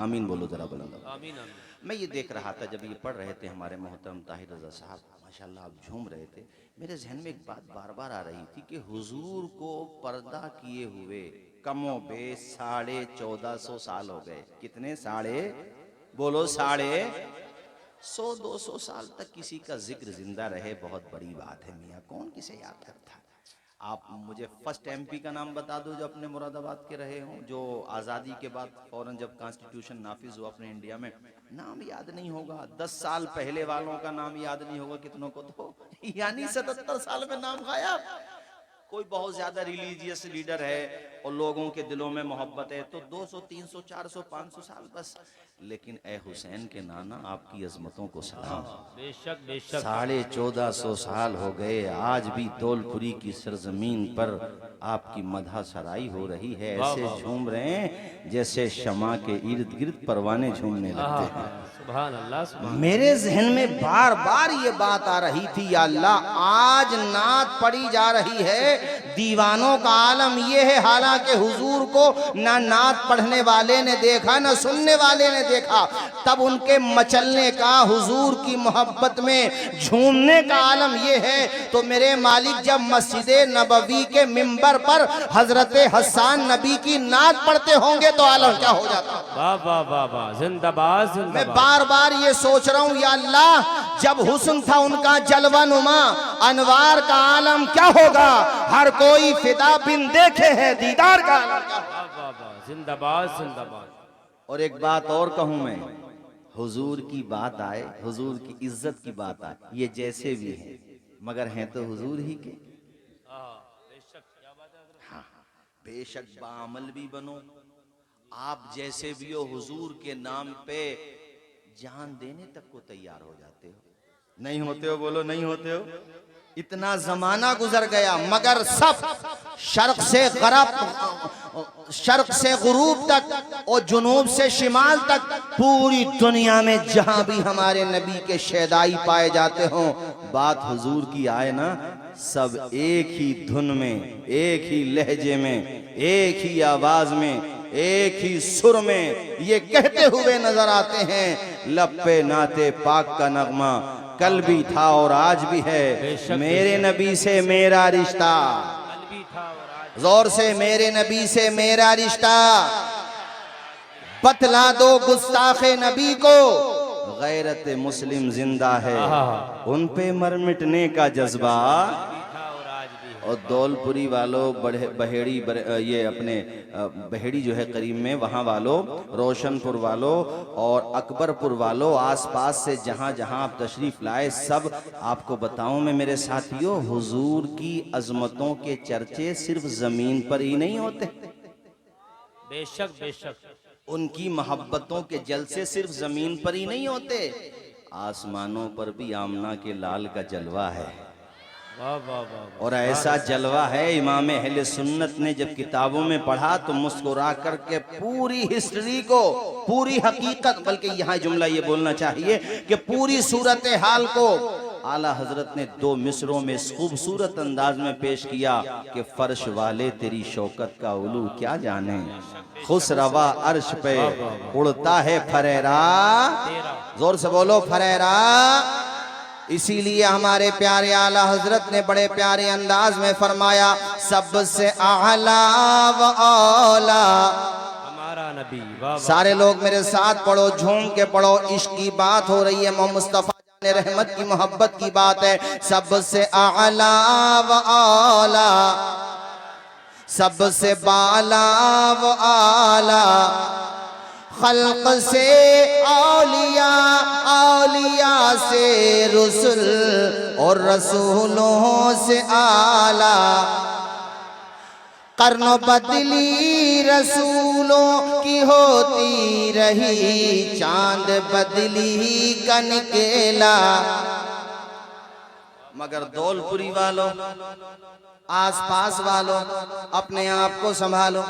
आमीन बोलो जरा बुलंद। आमीन आमीन। मैं ये देख रहा था जब ये पढ़ रहे थे हमारे मोहतरम ताहिर रज़ा साहब, माशाल्लाह आप झूम रहे थे, मेरे जहन में एक बात बार बार आ रही थी कि हुजूर को पर्दा किए हुए कमो बेश 1450 साल हो गए। कितने? बोलो 150-200 साल तक किसी का जिक्र जिंदा रहे, बहुत बड़ी बात है मियाँ, कौन किसे याद करता है। आप मुझे फर्स्ट एमपी का नाम बता दो जो अपने मुरादाबाद के रहे हों, जो आज़ादी के बाद फौरन जब कॉन्स्टिट्यूशन नाफिज हुआ अपने इंडिया में, नाम याद नहीं होगा। 10 साल पहले वालों का नाम याद नहीं होगा कितनों को, तो यानी 77 साल में नाम गायब। कोई बहुत ज्यादा रिलीजियस लीडर है और लोगों के दिलों में मोहब्बत है तो 200 300 400 500 साल बस। लेकिन ए हुसैन के नाना, आपकी अजमतों को सलाम। बेशक बेशक। 1450 साल हो गए, आज भी दौलपुरी की सरजमीन पर आपकी मदह सराई हो रही है। ऐसे झूम रहे हैं जैसे शमा के इर्द गिर्द परवाने झूमने लगते हैं। सुभान अल्लाह सुभान। मेरे जहन में बार बार ये बात आ रही थी, या अल्लाह आज नात पढ़ी जा रही है, दीवानों का आलम ये है, हालांकि हुजूर को ना नात पढ़ने वाले ने देखा ना सुनने वाले ने देखा, तब उनके मचलने का, हुजूर की मोहब्बत में झूमने का आलम ये है। तो मेरे मालिक जब मस्जिद नबवी के मिंबर पर हजरत हसन नबी की नात पढ़ते होंगे तो आलम क्या हो जाता। वाह वाह वाह वाह, जिंदाबाद मैं जिंदाबाद। बार बार ये सोच रहा हूँ, या अल्लाह जब हुस्न था उनका जलवा नुमा, अनवार का आलम क्या होगा। हर कोई फिदा बिन देखे है दीदार का आलम क्या होगा। वाह वाह वाह, जिंदाबाद जिंदाबाद। और एक बात और कहूँ मैं, हुजूर की बात आए, हुजूर की इज्जत की बात आए, ये जैसे भी हैं मगर हैं तो हुजूर ही के। बेशक, क्या बात है हज़रत। हाँ, बेशक बामल भी बनो, आप जैसे भी हो, हुजूर के नाम पे जान देने तक को तैयार हो जाते हो। नहीं होते हो? बोलो नहीं होते हो? इतना जमाना गुजर गया मगर सब शर्क से गरब, शर्क से गुरूब तक और जुनूब से शिमाल तक, पूरी दुनिया में जहां भी हमारे नबी के शहदाई पाए जाते हों, बात हुजूर की आए ना, सब एक ही धुन में, एक ही लहजे में, एक ही आवाज में, एक ही सुर में ये कहते हुए नजर आते हैं, लब पे नाते पाक का नगमा कल भी था और आज भी है, मेरे नबी से मेरा रिश्ता। कल भी था और आज। जोर से, मेरे नबी से मेरा रिश्ता। बतला दो गुस्ताखे नबी को, गैरत मुस्लिम जिंदा है, उन पे मर मिटने का जज्बा। था और आज भी है। और दौलपुरी वालों, बहेड़ी, ये अपने बहेड़ी जो है करीब में, वहाँ वालों, रोशनपुर वालों और अकबरपुर वालों, आसपास से जहाँ जहाँ आप तशरीफ लाए, सब आपको बताऊं मैं मेरे साथियों, हुजूर की अजमतों के चर्चे सिर्फ जमीन पर ही नहीं होते, बेशक बेशक। उनकी मोहब्बतों के जलसे सिर्फ जमीन पर ही नहीं होते, आसमानों पर भी आमना के लाल का जलवा है। वाह वाह वाह। और ऐसा जलवा है, इमाम अहले सुन्नत ने जब किताबों में पढ़ा तो मुस्कुरा करके पूरी हिस्ट्री को, पूरी हकीकत, बल्कि यहाँ जुमला ये बोलना चाहिए कि पूरी सूरत हाल को आला हजरत ने 2 मिसरों में खूबसूरत अंदाज में पेश किया कि फर्श वाले तेरी शौकत का उलू क्या जाने, खुश रवा अर्श पे उड़ता है फरेरा। जोर से बोलो फरेरा। इसीलिए हमारे प्यारे आला हजरत ने बड़े प्यारे अंदाज में फरमाया, सबसे आला व औला हमारा नबी। वाह वाह। सारे लोग मेरे साथ पढ़ो, झूम के पढ़ो, इश्क की बात हो रही है, मोहम्मद मुस्तफा जाने रहमत की मोहब्बत की बात है। सबसे आला व औला, सबसे बाला व आला, खल्क से औलिया, औलिया से रसूल और रसूलों से आला, कर्नो बदली रसूलों की होती रही, चांद बदली का निकेला। मगर दौलपुरी वालों, आसपास वालों, अपने आप को संभालो,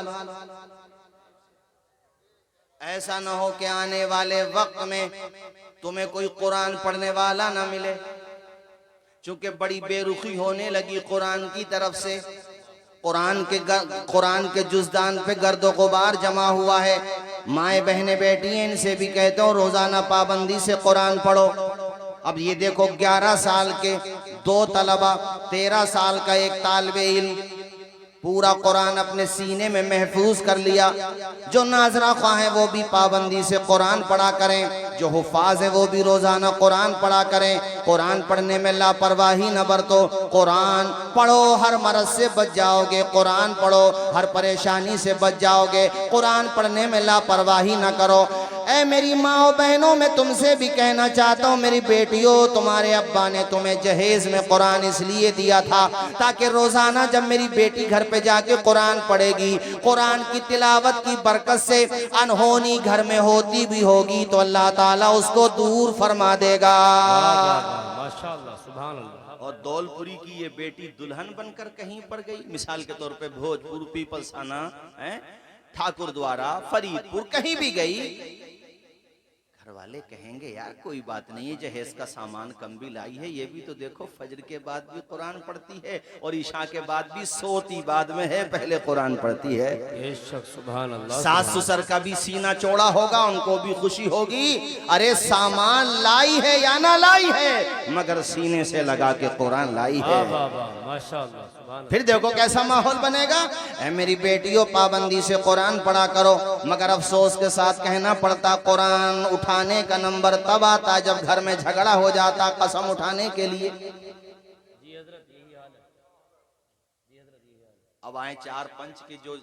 ऐसा न हो कि आने वाले वक्त में तुम्हें कोई कुरान पढ़ने वाला ना मिले, चूंकि बड़ी बेरुखी होने लगी कुरान की तरफ से। कुरान के जुज़दान पे गर्दो गुबार जमा हुआ है। माए बहने बैठी हैं, इनसे भी कहते हो रोजाना पाबंदी से कुरान पढ़ो। अब ये देखो 11 साल के 2 तलबा, 13 साल का एक तालिबे इल्म, पूरा कुरान अपने सीने में महफूज कर लिया। जो नाजरा ख्वाह है वो भी पाबंदी से कुरान पढ़ा करें, जो हुफाज है वो भी रोजाना कुरान पढ़ा करें। कुरान पढ़ने में लापरवाही न बरतो। कुरान पढ़ो, हर मरज से बच जाओगे। कुरान पढ़ो, हर परेशानी से बच जाओगे। कुरान पढ़ने में लापरवाही न करो। ऐ मेरी माँ बहनों, मैं तुमसे भी कहना चाहता हूँ, मेरी बेटियों, तुम्हारे अब्बा ने तुम्हें जहेज में कुरान इसलिए दिया था ताकि रोजाना जब मेरी बेटी घर पे जाके कुरान पढ़ेगी, कुरान की तिलावत की बरकत से अनहोनी घर में होती भी होगी तो अल्लाह ताला उसको दूर फरमा देगा। माशाअल्लाह, सुभान अल्लाह। और दौलपुरी की ये बेटी दुल्हन बनकर कहीं पर गई, मिसाल के तौर पे भोजपुर, पीपलसाना, ठाकुर द्वारा, फरीदपुर, कहीं भी गई, घर वाले कहेंगे यार कोई बात नहीं है, जहेज का सामान कम भी लाई है, ये भी तो देखो फजर के बाद भी कुरान पढ़ती है और ईशा के बाद भी सोती बाद में है, पहले कुरान पढ़ती है। बेशक, सुभान अल्लाह। सास ससुर का भी सीना चौड़ा होगा, उनको भी खुशी होगी, अरे सामान लाई है या ना लाई है, मगर सीने से लगा के कुरान लाई है। माशाअल्लाह, सुभान। फिर देखो कैसा माहौल बनेगा। ऐ मेरी बेटियों, पाबंदी से कुरान पढ़ा करो, मगर अफसोस के साथ कहना पड़ता, कुरान उठाने का नंबर तब आता जब घर में झगड़ा हो जाता कसम उठाने के लिए। अब आए 4 पंच के जो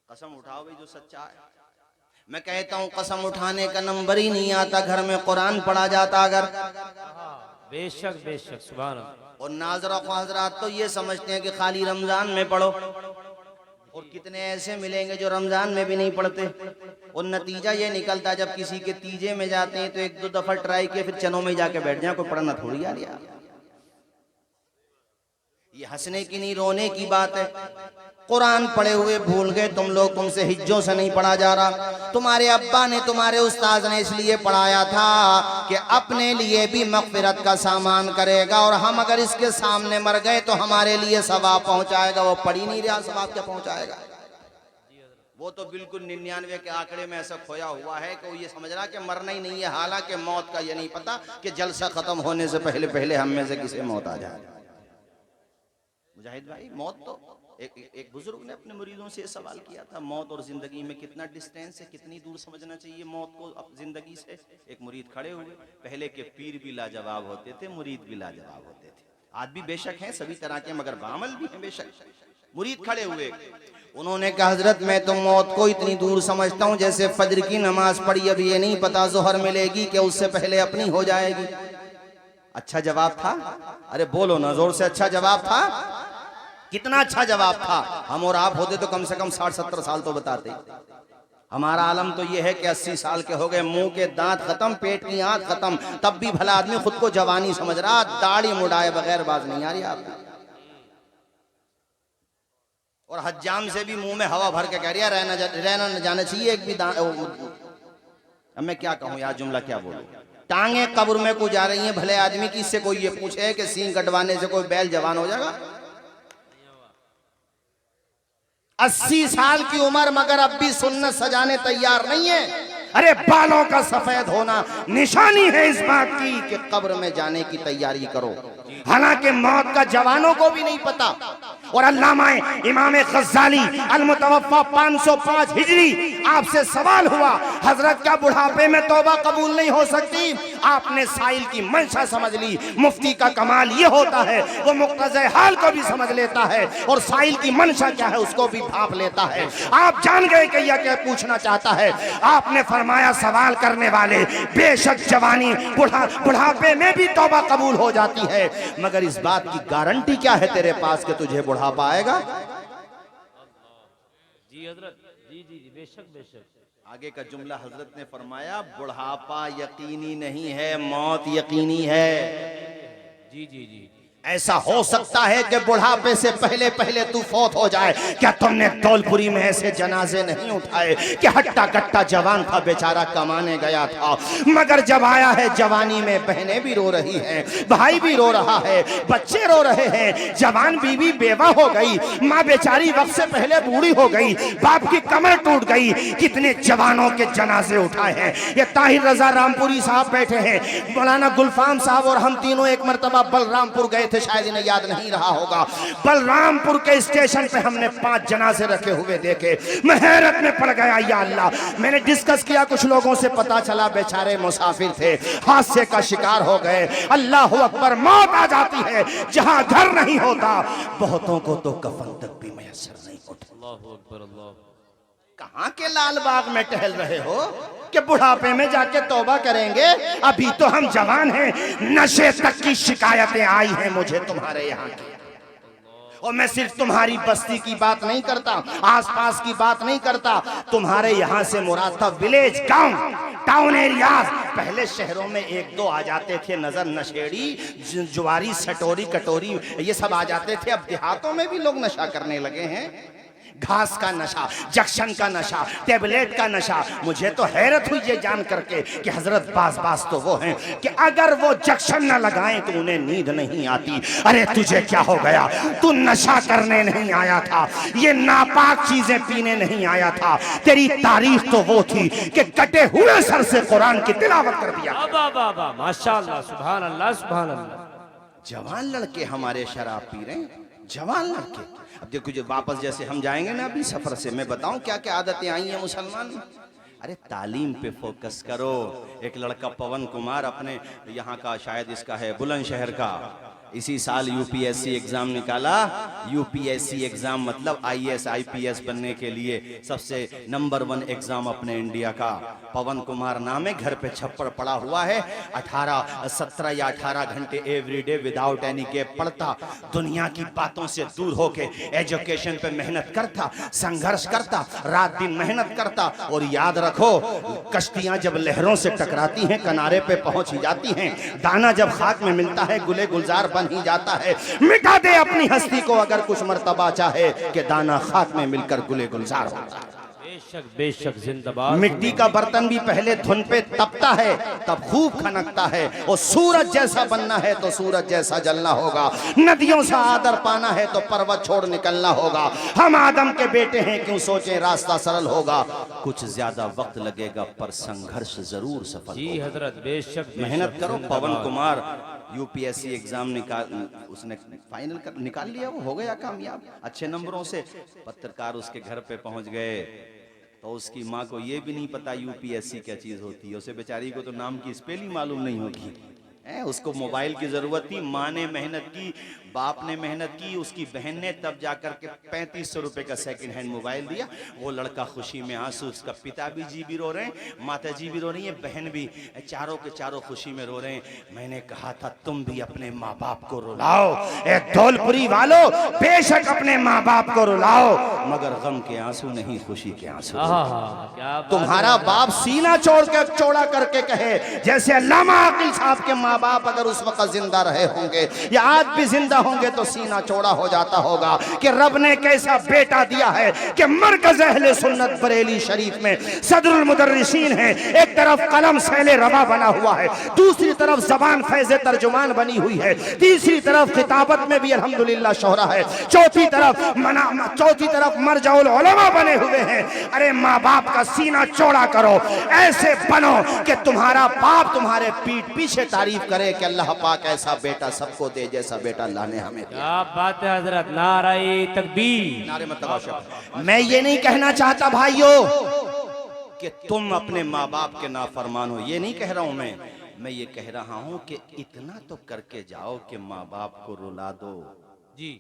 कसम उठाओ भाई, जो सच्चा है। मैं कहता हूँ कसम उठाने का नंबर ही नहीं आता घर में कुरान पढ़ा जाता अगर। बेशक बेशक, सुभान अल्लाह। और नाज़रा हज़रात तो ये समझते हैं कि खाली रमजान में पढ़ो, और कितने ऐसे मिलेंगे जो रमजान में भी नहीं पढ़ते। और नतीजा ये निकलता जब किसी के तीजे में जाते हैं तो 1-2 दफा ट्राई किए, फिर चनों में जाके बैठ जाए, कोई पढ़ना थोड़ी यार। ये हंसने की नहीं, रोने की बात है। कुरान पढ़े हुए भूल गए तुम लोग, तुमसे हिज्जों से नहीं पढ़ा जा रहा। तुम्हारे अब्बा ने, तुम्हारे उस्ताद ने इसलिए पढ़ाया था कि अपने लिए भी मगफिरत का सामान करेगा, और हम अगर इसके सामने मर गए तो हमारे लिए सवाब पहुंचाएगा। वो पढ़ ही नहीं रहा, सवाब क्या पहुंचाएगा? वो तो बिल्कुल 99 के आंकड़े में ऐसा खोया हुआ है कि वो ये समझ रहा कि मरना ही नहीं है, हालांकि मौत का ये नहीं पता कि जलसा खत्म होने से पहले पहले हम में से किसे मौत आ जाए। मुजाहिद भाई, मौत तो एक बुजुर्ग ने अपने मुरीदों से सवाल किया था, मौत और जिंदगी में कितना डिस्टेंस है, कितनी दूर समझना चाहिए मौत को जिंदगी से। एक मुरीद खड़े हुए, पहले के पीर भी लाजवाब होते थे, मुरीद भी लाजवाब होते थे। आज भी बेशक हैं सभी तरह के, मगर बामल भी हैं बेशक। मुरीद खड़े हुए, उन्होंने कहा हजरत मैं तो मौत को इतनी दूर समझता हूँ जैसे फजर की नमाज पढ़ी, अब ये नहीं पता जोहर मिलेगी कि उससे पहले अपनी हो जाएगी। अच्छा जवाब था? अरे बोलो ना जोर से, अच्छा जवाब था? कितना अच्छा जवाब था। हम और आप होते तो कम से कम 60-70 साल तो बताते। हमारा आलम तो ये है कि 80 साल के हो गए, मुंह के दांत खत्म, पेट की आंत खत्म, तब भी भला आदमी खुद को जवानी समझ रहा, दाढ़ी मुड़ाए बगैर बात नहीं आ रही आपको। और हज्जाम से भी मुंह में हवा भर के कह रही है रहना न जाना चाहिए एक भी अब मैं क्या कहूँ यार, जुमला क्या बोलूं। टांगे कब्र में को जा रही हैं भले आदमी की, इससे कोई ये पूछे कि सींग कटवाने से कोई बैल जवान हो जाएगा? 80 साल की उम्र मगर अब भी सुन्नत सजाने तैयार नहीं है। अरे बालों का सफेद होना निशानी है इस बात की कि कब्र में जाने की तैयारी करो। हालांकि मौत का जवानों को भी नहीं पता। और अल्लामा इमाम गज़ाली अल-मुतवफ़्फ़ा 505 हिजरी, आपसे सवाल हुआ हजरत का बुढ़ापे में तौबा कबूल नहीं हो सकती? आपने साइल की मंशा समझ ली। मुफ्ती का कमाल ये होता है वो मुक्तज़े हाल को भी समझ लेता है और साइल की मंशा क्या है उसको भी भांप लेता है। आप जान गए कि यह क्या पूछना चाहता है। आपने फरमाया सवाल करने वाले, बेशक जवानी बुढ़ापे में भी तौबा कबूल हो जाती है, मगर इस बात की गारंटी क्या है तेरे पास कि तुझे बुढ़ापा आएगा? जी हजरत, जी जी जी, बेशक बेशक। आगे का जुमला हजरत ने फरमाया, बुढ़ापा यकीनी नहीं है, मौत यकीनी है। जी जी जी। ऐसा हो सकता है कि बुढ़ापे से पहले पहले तू फौत हो जाए। क्या तुमने धौलपुरी में ऐसे जनाजे नहीं उठाए कि हट्टा कट्टा जवान था बेचारा कमाने गया था, मगर जब आया है जवानी में बहनें भी रो रही हैं, भाई भी रो रहा है, बच्चे रो रहे हैं, जवान बीवी बेवा हो गई, माँ बेचारी वक्त से पहले बूढ़ी हो गई, बाप की कमर टूट गई। कितने जवानों के जनाजे उठाए हैं। ये ताहिर रजा रामपुरी साहब बैठे हैं, मौलाना गुलफाम साहब और हम तीनों एक मरतबा बलरामपुर गए थे, शायद इन्हें याद नहीं रहा होगा। बलरामपुर के स्टेशन पे हमने 5 जनाजे रखे हुए देखे। मैं हैरत में पड़ गया, या अल्लाह। मैंने डिस्कस किया, कुछ लोगों से पता चला बेचारे मुसाफिर थे, हादसे का शिकार हो गए। अल्लाह अकबर, मौत आ जाती है जहां घर नहीं होता। बहुतों को तो कफन तक भी मैसर नहीं होता। अल्लाहु अकबर, अल्लाह। कहां के लाल बाग में टहल रहे हो कि बुढ़ापे में जाके तौबा करेंगे? अभी तो हम जवान हैं। नशे तक की शिकायतें आई हैं मुझे तुम्हारे यहाँ की। और मैं सिर्फ तुम्हारी बस्ती की बात नहीं करता, आसपास की बात नहीं करता। तुम्हारे यहाँ से मुराद था विलेज, गांव, टाउन एरियाज। पहले शहरों में 1-2 आ जाते थे नजर, नशेड़ी, जुआरी, सटोरी, कटोरी, ये सब आ जाते थे। अब देहातों में भी लोग नशा करने लगे हैं। घास का नशा, जक्शन का नशा, टेबलेट का नशा। मुझे तो हैरत हुई ये जान करके कि हजरत बास तो वो हैं कि अगर वो जक्शन न लगाएं तो उन्हें नींद नहीं आती। अरे तुझे क्या हो गया? तू नशा करने नहीं आया था, ये नापाक चीजें पीने नहीं आया था। तेरी तारीफ तो वो थी कि कटे हुए सर से कुरान की तिलावत कर दिया। वाह, माशाअल्लाह, सुभान अल्लाह, सुभान अल्लाह। जवान लड़के हमारे शराब पी रहे हैं, जवान लड़के। अब देखो, जो वापस जैसे हम जाएंगे ना अभी सफर से, मैं बताऊं क्या क्या आदतें आई हैं मुसलमान। अरे तालीम पे फोकस करो। एक लड़का पवन कुमार अपने यहाँ का, शायद इसका है बुलंदशहर का, इसी साल यूपीएससी एग्जाम निकाला। यूपीएससी एग्जाम मतलब आईएएस आईपीएस बनने के लिए सबसे नंबर 1 एग्जाम अपने इंडिया का। पवन कुमार नाम है, घर पे छप्पड़ पड़ा हुआ है। 17 या 18 घंटे एवरीडे विदाउट एनी गैप पढ़ता, दुनिया की बातों से दूर होके एजुकेशन पे मेहनत करता, संघर्ष करता, रात दिन मेहनत करता। और याद रखो, कश्तियां जब लहरों से टकराती हैं किनारे पे पहुंच ही जाती हैं। दाना जब खाक में मिलता है गुले गुलजार बन ही जाता है। मिटा दे अपनी हस्ती को अगर कुछ मर्तबा चाहे कि दाना खाक में मिलकर गुले गुलजार होता है। बेशक बेशक, जिंदाबाद। मिट्टी का बर्तन भी पहले धुन पे तपता है, तब खूब खनकता है। और सूरज जैसा बनना है तो सूरज जैसा जलना होगा। नदियों से आदर पाना है तो पर्वत छोड़ निकलना होगा। हम आदम के बेटे हैं, क्यों सोचें रास्ता सरल होगा। कुछ ज्यादा वक्त लगेगा पर संघर्ष जरूर सफल जी होगा। हजरत, बेशक मेहनत करो। जिंदाबाद। पवन कुमार यूपीएससी एग्जाम उसने फाइनल निकाल लिया, वो हो गया कामयाब अच्छे नंबरों से। पत्रकार उसके घर पे पहुंच गए तो उसकी माँ को ये भी नहीं पता यूपीएससी क्या चीज होती है। उसे बेचारी को तो नाम की स्पेलिंग मालूम नहीं होगी। उसको मोबाइल की जरूरत थी। माँ ने मेहनत की, बाप ने मेहनत की, उसकी बहन ने तब जाकर के 3500 रुपए का सेकंड हैंड मोबाइल दिया। वो लड़का खुशी में आंसू, उसका पिता भी जी भी रो रहे हैं, माता जी भी रो रही है, बहन भी, चारों के चारों खुशी में रो रहे हैं। मैंने कहा था तुम भी अपने माँ बाप को रुलाओ। धौलपुरी वालों, बेशक अपने माँ बाप को रुलाओ, मगर गम के आंसू नहीं, खुशी के आंसू। क्या तुम्हारा बाप सीना चौड़ा करके कहे, जैसे अल्लामा आकिल साहब के माँ बाप अगर उस वक्त जिंदा रहे होंगे या आज भी जिंदा होंगे तो सीना चौड़ा हो जाता होगा कि रब ने कैसा बेटा दिया है कि मरकज अहले सुन्नत बरेली शरीफ में सदरुल मुदर्रिसीन है। एक तरफ कलम सैले रवा बना हुआ है, दूसरी तरफ जबान फैज़ तर्जुमान बनी हुई है, तीसरी तरफ खिताबत में भी अल्हम्दुलिल्लाह शोहरा है, चौथी तरफ मरजाउल उलमा बने हुए हैं। अरे माँ बाप का सीना चौड़ा करो, ऐसे बनो कि तुम्हारा बाप तुम्हारे पीठ पीछे तारीफ करे कि अल्लाह पाक ऐसा बेटा सबको दे जैसा बेटा अल्लाह ने हमें दिया। क्या बात है हजरत, नारे तकबीर, नारे मतलब। मैं ये नहीं कहना चाहता भाइयों कि तुम अपने माँ बाप के नाफरमान हो, ये नहीं कह रहा हूं मैं ये कह रहा हूं कि इतना तो करके जाओ कि माँ बाप को रुला दो। जी,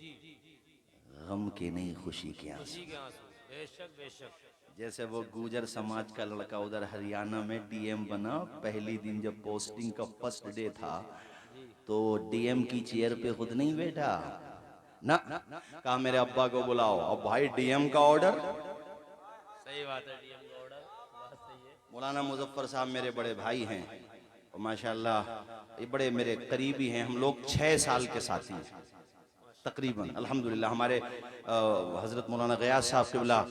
गम की नहीं, खुशी के आंसू। बेशक बेशक। जैसे वो गुजर समाज का लड़का उधर हरियाणा में डीएम बना, पहली दिन जब पोस्टिंग का फर्स्ट डे था तो डीएम की चेयर पे खुद नहीं बैठा ना, कहा मेरे अब्बा को बुलाओ। अब भाई डीएम का ऑर्डर, सही बात है, डीएम का ऑर्डर, बात सही है। मौलाना मुजफ्फर साहब मेरे बड़े भाई हैं, माशाल्लाह ये बड़े मेरे करीबी हैं, हम लोग 6 साल के साथी हैं तकरीबन अल्हम्दुलिल्लाह। हमारे हजरत मौलाना गयास साहब क़िबला,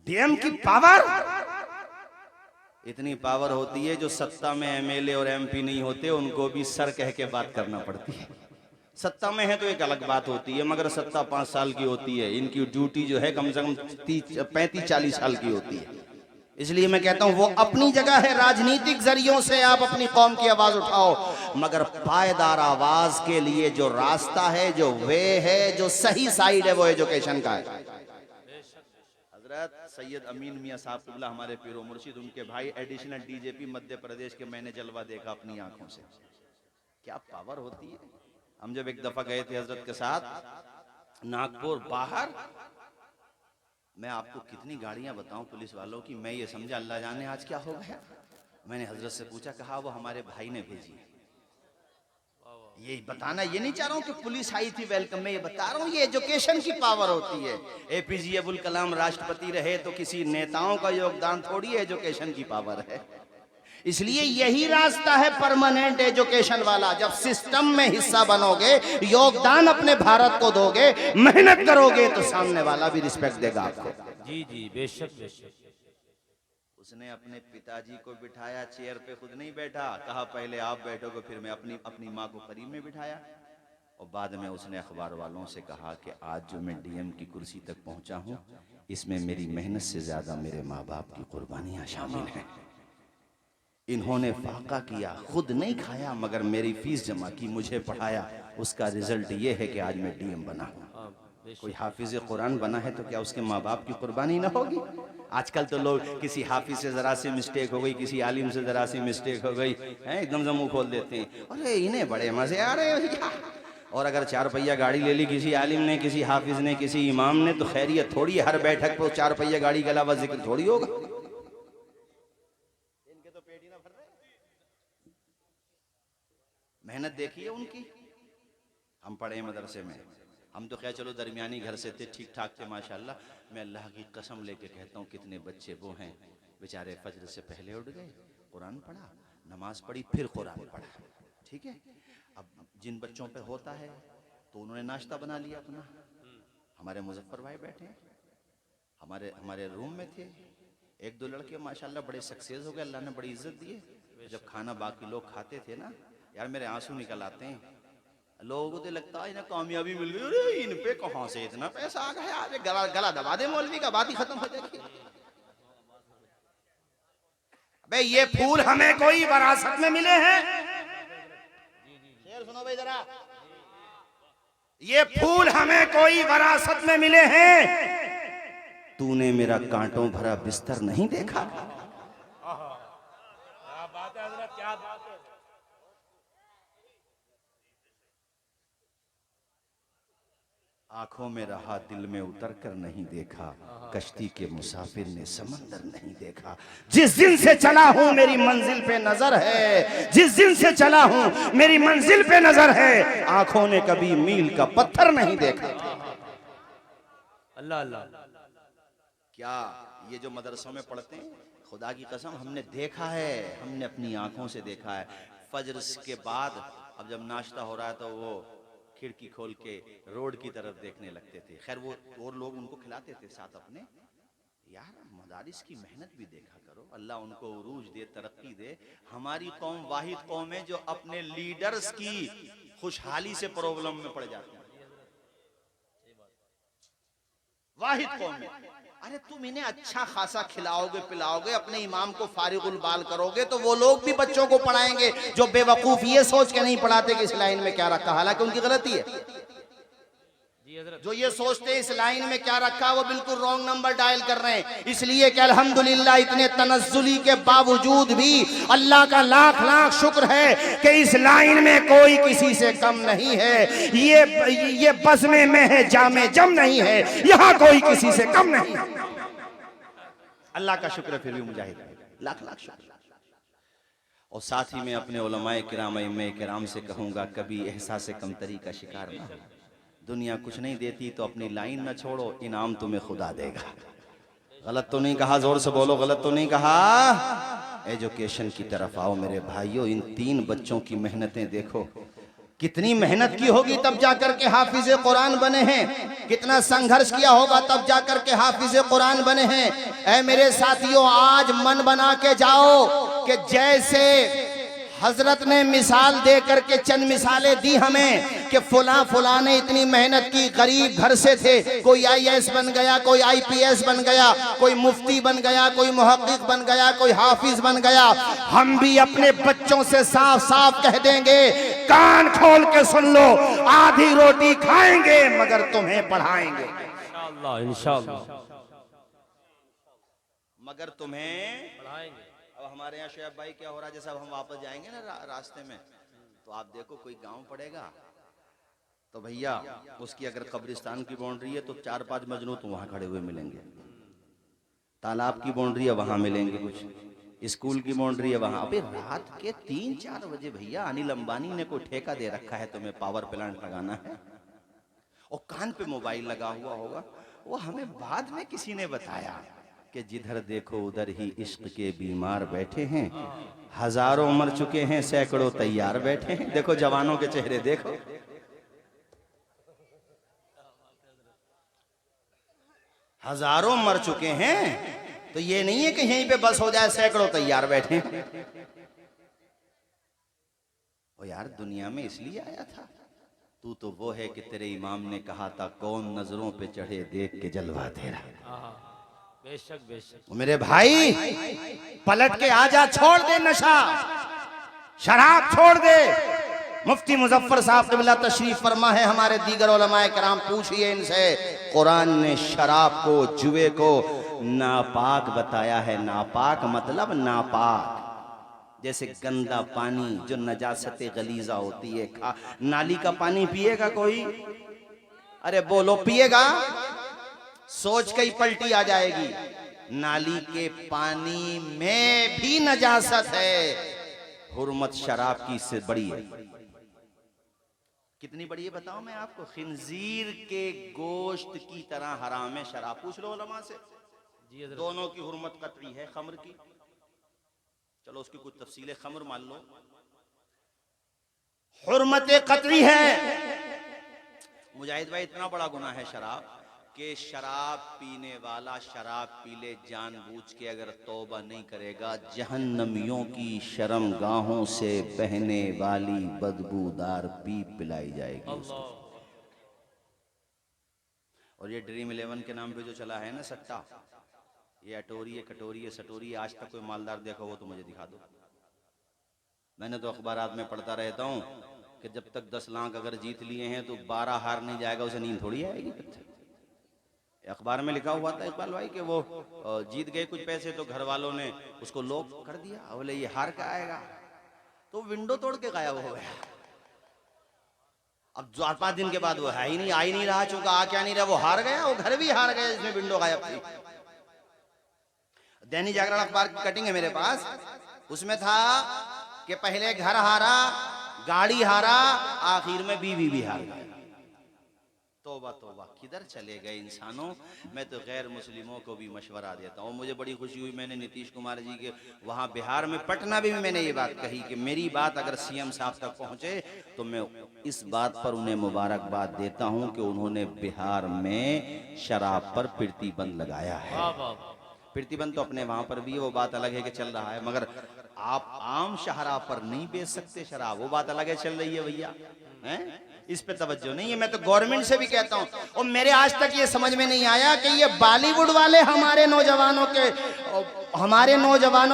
डीएम की पावर इतनी पावर होती है जो सत्ता में एमएलए और एमपी नहीं होते उनको भी सर कह के बात करना पड़ती है। सत्ता में है तो एक अलग बात होती है, मगर सत्ता 5 साल की होती है, इनकी ड्यूटी जो है कम से कम 35-40 साल की होती है। इसलिए मैं कहता हूं वो अपनी जगह है, राजनीतिक जरियों से आप अपनी कौम की आवाज उठाओ, मगर पायदार आवाज के लिए जो रास्ता है, जो वे है, जो सही साइड है, वो एजुकेशन का है। हजरत सैयद अमीन मियां साहब क़िबला हमारे पीरो मुर्शिद, उनके भाई एडिशनल डीजीपी मध्य प्रदेश के, मैंने जलवा देखा अपनी आंखों से, क्या पावर होती है। हम जब एक दफा गए थे हजरत के साथ नागपुर बाहर, मैं आपको कितनी गाड़ियां बताऊं पुलिस वालों की, मैं ये समझा अल्लाह जाने आज क्या हो गया। मैंने हजरत से पूछा, कहा वो हमारे भाई ने भेजी। ये बताना, ये नहीं चाह रहा हूं कि पुलिस आई थी वेलकम में, ये बता रहा हूं ये एजुकेशन की पावर होती है। एपीजे अब्दुल कलाम राष्ट्रपति रहे तो किसी नेताओं का योगदान थोड़ी एजुकेशन की पावर है। इसलिए यही रास्ता है परमानेंट एजुकेशन वाला। जब सिस्टम में हिस्सा बनोगे, योगदान अपने भारत को दोगे, मेहनत करोगे, तो सामने वाला भी रिस्पेक्ट देगा आपको। जी जी बेशक बेशक। उसने अपने पिताजी को बिठाया चेयर पे, खुद नहीं बैठा, कहा पहले आप बैठोगे, फिर मैं अपनी माँ को करीब में बिठाया, और बाद में उसने अखबार वालों से कहा कि आज जो मैं डीएम की कुर्सी तक पहुंचा हूं, इसमें मेरी मेहनत से ज्यादा मेरे माँ बाप की कुर्बानियां शामिल हैं। इन्होंने फाका किया, खुद नहीं खाया, मगर मेरी फीस जमा की, मुझे पढ़ाया, उसका रिजल्ट ये है कि आज मैं डीएम बना हूं। कोई हाफिज कुरान बना है तो क्या उसके माँ बाप की कुर्बानी ना होगी। आजकल तो लोग किसी हाफिज से जरा सी मिस्टेक हो गई, किसी आलिम से जरा सी मिस्टेक हो गई है, एकदम से मुंह खोल देते हैं, अरे इन्हें बड़े मजे आ रहे हैं। और अगर 4 पहिया गाड़ी ले ली किसी आलिम ने, किसी हाफिज ने, किसी इमाम ने, तो खैरियत थोड़ी, हर बैठक पर 4 पहिया गाड़ी के अलावा जिक्र थोड़ी होगा। मेहनत देखिए उनकी। हम पढ़े मदरसे में, हम तो खैर चलो दरमियानी घर से थे, ठीक ठाक थे माशाल्लाह। मैं अल्लाह की कसम लेके कहता हूँ कितने बच्चे वो हैं बेचारे फजर से पहले उठ गए, कुरान पढ़ा, नमाज पढ़ी, फिर कुरान पढ़ा। ठीक है, अब जिन बच्चों पे होता है तो उन्होंने नाश्ता बना लिया अपना। हमारे मुजफ्फर भाई बैठे हमारे रूम में थे, 1-2 लड़के माशाल्लाह बड़े सक्सेस हो गए, अल्लाह ने बड़ी इज्जत दी है। जब खाना बाकी लोग खाते थे ना, यार मेरे आंसू निकल आते हैं। लोगों को तो लगता है इन्हें कामयाबी मिल गई, अरे इन पे कहां से इतना पैसा आ गया, अरे गला दबा दे मौलवी का, बात ही खत्म हो जाएगी। अबे ये फूल हमें कोई विरासत में मिले हैं। शेर सुनो भाई जरा, ये फूल हमें कोई विरासत में मिले हैं। तूने मेरा कांटों भरा बिस्तर नहीं देखा। क्या बात है हजरत, क्या बात है। आंखों में रहा, दिल में उतर कर नहीं देखा, कश्ती के मुसाफिर ने समंदर नहीं देखा। जिस दिन से चला हूं मेरी मंजिल पे नजर है, जिस दिन से चला हूं मेरी मंजिल पे नजर है, आंखों ने कभी मील का पत्थर नहीं देखा। अल्लाह अल्लाह। क्या ये जो मदरसों में पढ़ते हैं, खुदा की कसम हमने देखा है, हमने अपनी आंखों से देखा है। फजर के बाद अब जब नाश्ता हो रहा है तो वो खिड़की खोल के रोड की तरफ देखने लगते थे। खैर वो और लोग उनको खिलाते थे साथ अपने। यार मदारिस की मेहनत भी देखा करो, अल्लाह उनको उरूज दे, तरक्की दे। हमारी कौम वाहिद कौम है जो अपने लीडर्स की खुशहाली से प्रॉब्लम में पड़ जाती है, वाहिद कौम है। अरे तुम इन्हें अच्छा खासा खिलाओगे पिलाओगे, अपने इमाम को फारिगुल बाल करोगे, तो वो लोग भी बच्चों को पढ़ाएंगे जो बेवकूफ ये सोच के नहीं पढ़ाते कि इस लाइन में क्या रखा, हालांकि उनकी गलती है। जो ये सोचते हैं इस लाइन में क्या रखा, वो बिल्कुल रॉन्ग नंबर डायल कर रहे हैं। इसलिए कि अल्हम्दुलिल्लाह इतने तनज़्ज़ुली के बावजूद भी अल्लाह का लाख लाख शुक्र है कि इस लाइन में कोई किसी से कम नहीं है। ये बज़्म में है, जामे जम नहीं है, यहाँ कोई किसी से कम नहीं। अल्लाह का शुक्र है, फिर भी मुजाहिद लाख लाख शुक्र। और साथ ही मैं अपने उलमाए किराम अइम्मे किराम से कहूँगा, कभी एहसास कमतरी का शिकार ना हो। दुनिया कुछ नहीं देती तो अपनी लाइन न छोड़ो, इनाम तुम्हें खुदा देगा। गलत तो नहीं कहा, जोर से बोलो, गलत तो नहीं कहा। एजुकेशन की तरफ आओ मेरे भाइयों। इन 3 बच्चों की मेहनतें देखो, कितनी मेहनत की होगी तब जाकर के हाफिज कुरान बने हैं, कितना संघर्ष किया होगा तब जाकर के हाफिज कुरान बने हैं। ऐ मेरे साथियों, आज मन बना के जाओ कि जैसे हजरत ने मिसाल दे करके चंद मिसालें दी हमें कि फुला ने इतनी मेहनत की, गरीब घर से थे, कोई आईएएस बन गया, कोई आईपीएस बन गया, कोई मुफ्ती बन गया, कोई मुहक्किक बन गया, कोई हाफिज बन गया। हम भी अपने बच्चों से साफ साफ कह देंगे, कान खोल के सुन लो, आधी रोटी खाएंगे मगर तुम्हें पढ़ाएंगे, इंशाअल्लाह इंशाअल्लाह मगर तुम्हें पढ़ाएंगे। अब हमारे यहाँ शोएब भाई क्या हो रहा है, जैसे अब हम वापस जाएंगे ना रास्ते में, तो आप देखो कोई गांव पड़ेगा तो भैया उसकी अगर कब्रिस्तान की बाउंड्री है तो 4-5 मजनू तो वहां खड़े हुए मिलेंगे, तालाब की बाउंड्री है वहां मिलेंगे, कुछ स्कूल की बाउंड्री है वहां। अबे रात के 3-4 बजे भैया अनिल अंबानी ने कोई ठेका दे रखा है तुम्हें पावर प्लांट लगाना है, और कान पे मोबाइल लगा हुआ होगा। वो हमें बाद में किसी ने बताया कि जिधर देखो उधर ही इश्क के बीमार बैठे हैं, हजारों मर चुके हैं, सैकड़ों तैयार बैठे हैं। देखो जवानों के चेहरे देखो, हजारों मर चुके हैं, तो ये नहीं है कि यहीं पे बस हो जाए, सैकड़ों तैयार बैठे हैं। ओ यार दुनिया में इसलिए आया था, तू तो वो है कि तेरे इमाम ने कहा था, कौन नजरों पे चढ़े देख के जलवा तेरा। बेशक बेशक। मेरे भाई पलट के आजा, छोड़ दे नशा, शराब छोड़ दे। मुफ्ती मुजफ्फर साहब क़िबला तशरीफ फरमा है, हमारे दीगर उलमाए कराम, पूछिए इनसे, कुरान ने शराब को, जुए को नापाक बताया है। नापाक मतलब नापाक, जैसे गंदा पानी जो नजासत गलीजा होती है। नाली का पानी पिएगा कोई? अरे बोलो, पिएगा? सोच के ही पलटी आ जाएगी। नाली के पानी में भी नजासत है। हुर्मत शराब की इससे बड़ी है। कितनी बड़ी है बताओ मैं आपको? खिंजीर के गोश्त की तरह हराम है शराब। पूछ लो उलमा से, दोनों की हुर्मत कतई है। खम्र की, चलो उसकी कुछ तफसीलें, खम्र मान लो, हुर्मत कतई है। मुजाहिद भाई, इतना बड़ा गुनाह है शराब कि शराब पीने वाला शराब पी ले जानबूझ के, अगर तौबा नहीं करेगा, जहन्नमियों की शर्मगाहों से बहने वाली बदबूदार पीप पिलाई जाएगी उसको। और ये ड्रीम 11 के नाम पे जो चला है ना सट्टा, ये अटोरी है, कटोरी है, सटोरी है, आज तक कोई मालदार देखा हो तो मुझे दिखा दो। मैंने तो अखबारात में पढ़ता रहता हूँ कि जब तक 10 लाख अगर जीत लिए हैं तो 12 हार नहीं जाएगा, उसे नींद थोड़ी आएगी। अखबार में लिखा हुआ था इकबाल भाई कि वो जीत गए कुछ पैसे, तो घर वालों ने उसको लॉक कर दिया। बोले ये हार के आएगा, तो विंडो तोड़ के गायब हो गया। अब 4-5 दिन के बाद वो है ही नहीं, आ ही नहीं रहा, चूंकि आ क्या नहीं रहा, वो हार गया, वो घर भी हार गया जिसमें विंडो गायब थी। दैनिक जागरण अखबार की कटिंग है मेरे पास, उसमें था कि पहले घर हारा, गाड़ी हारा, आखिर में बीवी भी हार गई। तौबा तौबा, किधर चले गए इंसानों। मैं तो गैर मुस्लिमों को भी मशवरा देता हूँ। मुझे बड़ी खुशी हुई, मैंने नीतीश कुमार जी के वहाँ बिहार में, पटना में भी मैंने ये बात कही कि मेरी बात अगर सीएम साहब तक पहुँचे तो मैं इस बात पर उन्हें मुबारकबाद देता हूँ कि उन्होंने बिहार में शराब पर प्रतिबंध लगाया है। प्रतिबंध तो अपने वहाँ पर भी है, वो बात अलग है कि चल रहा है, मगर आप आम शहरा पर नहीं बेच सकते शराब, वो बात अलग है, चल रही है भैया, हैं? इस पे तवज्जो नहीं है। मैं तो गवर्नमेंट से भी कहता हूँ, और मेरे आज तक ये समझ में नहीं आया कि ये बॉलीवुड वाले हमारे नौजवानों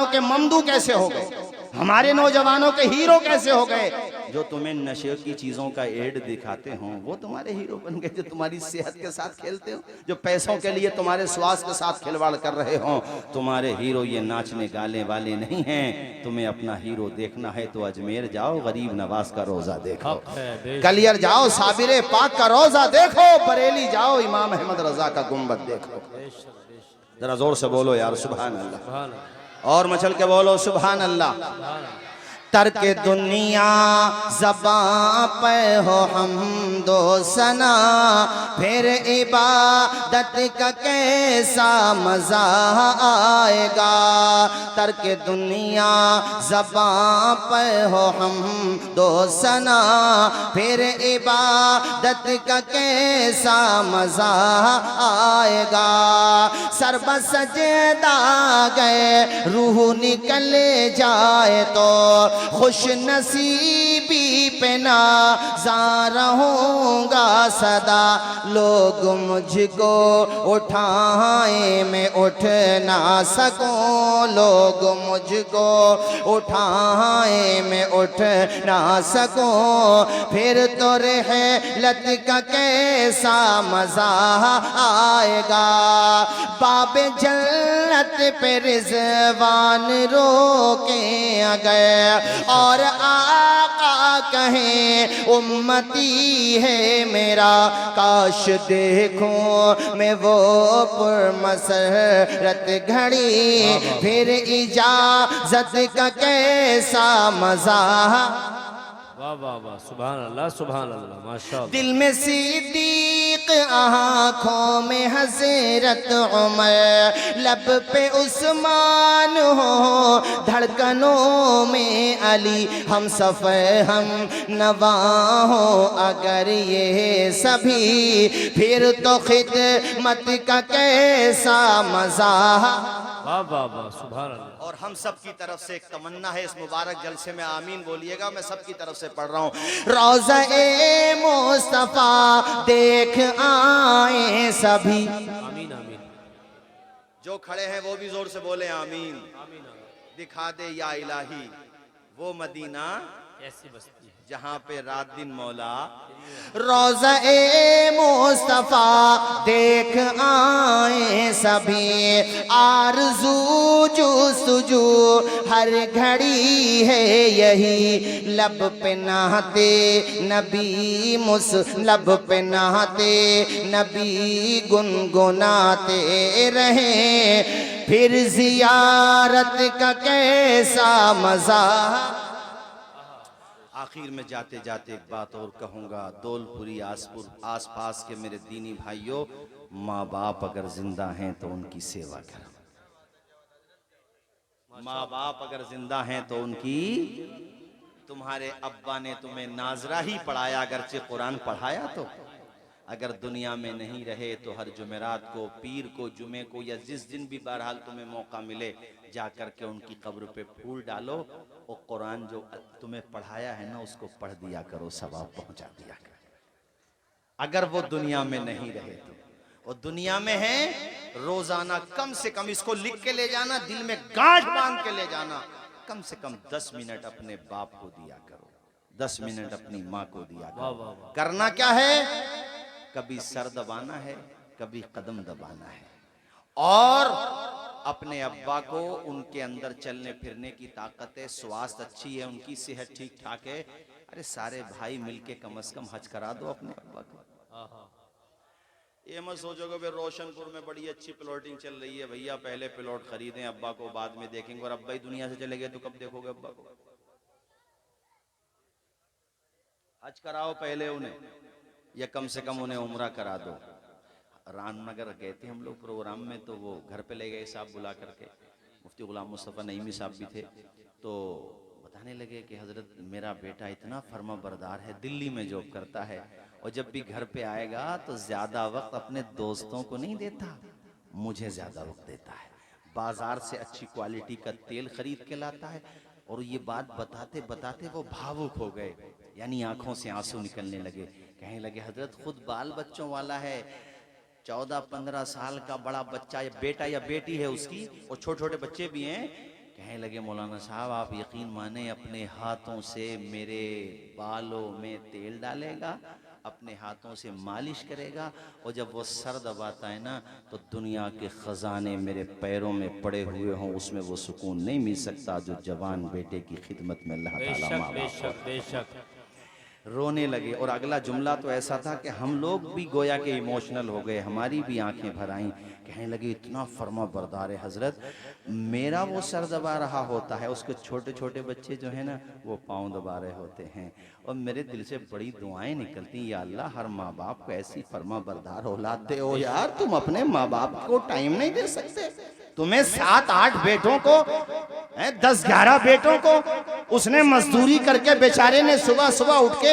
के ममदू कैसे हो गए, हमारे नौजवानों के हीरो कैसे हो गए। जो तुम्हें नशे की चीजों का एड दिखाते हो वो तुम्हारे हीरो बन गए, जो तुम्हारी सेहत के साथ खेलते हो, जो पैसों के लिए तुम्हारे स्वास्थ्य के साथ खिलवाड़ कर रहे हो, तुम्हारे हीरो ये नाचने गाने वाले नहीं हैं। तुम्हें अपना हीरो देखना है तो अजमेर जाओ, गरीब नवाज का रोजा देखो, कलियर जाओ, साबिर पाक का रोजा देखो, बरेली जाओ, इमाम अहमद रजा का गुंबद देखो। जरा जोर से बोलो यार सुभान अल्लाह, और मचल के बोलो सुभान अल्लाह। तर्क दुनिया ज़बां पे हो हमदो सना, फिर इबादत का कैसा मज़ा आएगा। तर्क दुनिया ज़बां पे हो हमदो सना, फिर इबादत का कैसा मज़ा आएगा। सर बसजदा गए रूह निकल जाए तो खुश नसीबी पे नाज़ार रहूँगा सदा। लोग मुझको उठाए मैं उठ ना सकूं, लोग मुझको उठाए मैं उठ ना सकूं, फिर तो रहलत का कैसा मज़ा आएगा। बाबे जन्नत पे रिज़वान रोके गए और आका कहें उम्मती है मेरा, काश देखूं मैं वो पुरमसरत घड़ी, फिर इजाजत का कैसा मज़ा। वाह वाह वाह, सुभान अल्लाह माशाअल्लाह। दिल में सिद्दीक, आँखों में हज़रत उमर, लब पे उस्मान हो, धड़कनों में अली, हम सफ़र हम नवा हो अगर ये सभी, फिर तो खिदमत का कैसा मज़ा। वाह वाह वाह, सुभान अल्लाह। और हम सब की तरफ से एक तमन्ना है, इस मुबारक जलसे में आमीन बोलिएगा। मैं सब की तरफ से पढ़ रहा हूँ। रोज़ा-ए मुस्तफ़ा देख आए सभी, आमीन आमीन जो खड़े हैं वो भी जोर से बोले आमीन। आमीन। दिखा दे या इलाही वो मदीना कैसी बस्ती है जहाँ पे रात दिन मौला। रोज़ा-ए मुस्तफ़ा देख आए सभी, आरज़ू जुस्तजू हर घड़ी है यही, लब पे नहाते नबी लब पे नहाते नबी गुनगुनाते रहे, फिर जियारत का कैसा मज़ा। आखिर में जाते जाते एक बात और कहूँगा, दौलपुरी आस पास के मेरे दीनी भाइयों, माँ बाप अगर जिंदा हैं तो उनकी सेवा करो। माँ बाप अगर जिंदा हैं तो उनकी, तुम्हारे अब्बा ने तुम्हें नाजरा ही पढ़ाया, अगरचे कुरान पढ़ाया तो, अगर दुनिया में नहीं रहे तो हर जुमेरात को, पीर को, जुमे को, या जिस दिन भी बहरहाल तुम्हें मौका मिले, जा कर के उनकी कब्र पे फूल डालो और कुरान जो तुम्हें पढ़ाया है ना उसको पढ़ दिया करो, सवाब पहुंचा दिया करो। अगर वो दुनिया में नहीं रहे तो, वो दुनिया में है, रोजाना कम से कम इसको लिख के ले जाना, दिल में गांठ बांध के ले जाना, कम से कम 10 मिनट अपने बाप को दिया करो, 10 मिनट अपनी माँ को दिया करो। करना क्या है, कभी सर दबाना है, कभी कदम दबाना है, और अपने अब्बा को, उनके अंदर चलने फिरने की ताकत है, स्वास्थ्य अच्छी है, उनकी सेहत ठीक ठाक है, अरे सारे भाई मिलके कम से कम हज करा दो अपने अब्बा को। ये मत सोचोगे भाई रोशनपुर में बड़ी अच्छी प्लॉटिंग चल रही है, भैया पहले प्लॉट खरीदें, अब्बा को बाद में देखेंगे, और अब्बा ही दुनिया से चले गए तो कब देखोगे अब्बा को। हज कराओ पहले उन्हें, या कम से कम उन्हें उम्रा करा दो। रामनगर गए थे हम लोग प्रोग्राम में, तो वो घर पे ले गए साहब बुला करके, मुफ्ती गुलाम मुस्तफ़ा नईमी साहब भी थे, तो बताने लगे कि हजरत मेरा बेटा इतना फर्मा बरदार है, दिल्ली में जॉब करता है, और जब भी घर पे आएगा तो ज्यादा वक्त अपने दोस्तों को नहीं देता, मुझे ज्यादा वक्त देता है, बाजार से अच्छी क्वालिटी का तेल खरीद के लाता है। और ये बात बताते बताते वो भावुक हो गए, यानी आंखों से आंसू निकलने लगे, कहने लगे हजरत खुद बाल बच्चों वाला है, 14-15 साल का बड़ा बच्चा या बेटा या बेटी है उसकी, और छोटे छोटे बच्चे भी हैं। कहने लगे मौलाना साहब आप यकीन माने, अपने हाथों से मेरे बालों में तेल डालेगा, अपने हाथों से मालिश करेगा, और जब वो सर दबाता है ना तो दुनिया के खजाने मेरे पैरों में पड़े हुए हों, उसमें वो सुकून नहीं मिल सकता जो जवान बेटे की खिदमत में अल्लाह ताला माँ बाप। बेशक। रोने लगे। और अगला जुमला तो ऐसा था कि हम लोग भी गोया के इमोशनल हो गए, हमारी भी आंखें भर आईं। कहने लगे इतना फर्मा बरदार है हजरत, मेरा वो सर दबा रहा होता है, उसके छोटे छोटे बच्चे जो है ना वो पाँव दबा रहे होते हैं, और मेरे दिल से बड़ी दुआएं निकलती, या अल्लाह हर माँ बाप को ऐसी फर्मा बरदार औलाद दे। ओ यार, तुम अपने माँ बाप को टाइम नहीं दे सकते? तुम्हें 7-8 बेटों को, 10-11 बेटों को उसने मजदूरी करके बेचारे ने सुबह सुबह उठ के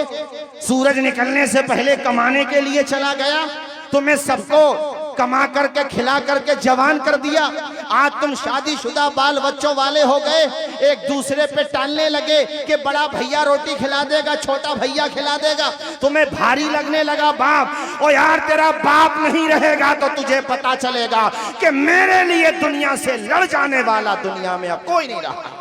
सूरज निकलने से पहले कमाने के लिए चला गया, तुम्हें सबको कमा करके खिला करके जवान कर दिया। आज तुम शादीशुदा बाल बच्चों वाले हो गए, एक दूसरे पे टालने लगे कि बड़ा भैया रोटी खिला देगा, छोटा भैया खिला देगा, तुम्हें भारी लगने लगा बाप। ओ यार, तेरा बाप नहीं रहेगा तो तुझे पता चलेगा कि मेरे लिए दुनिया से लड़ जाने वाला दुनिया में अब कोई नहीं रहा।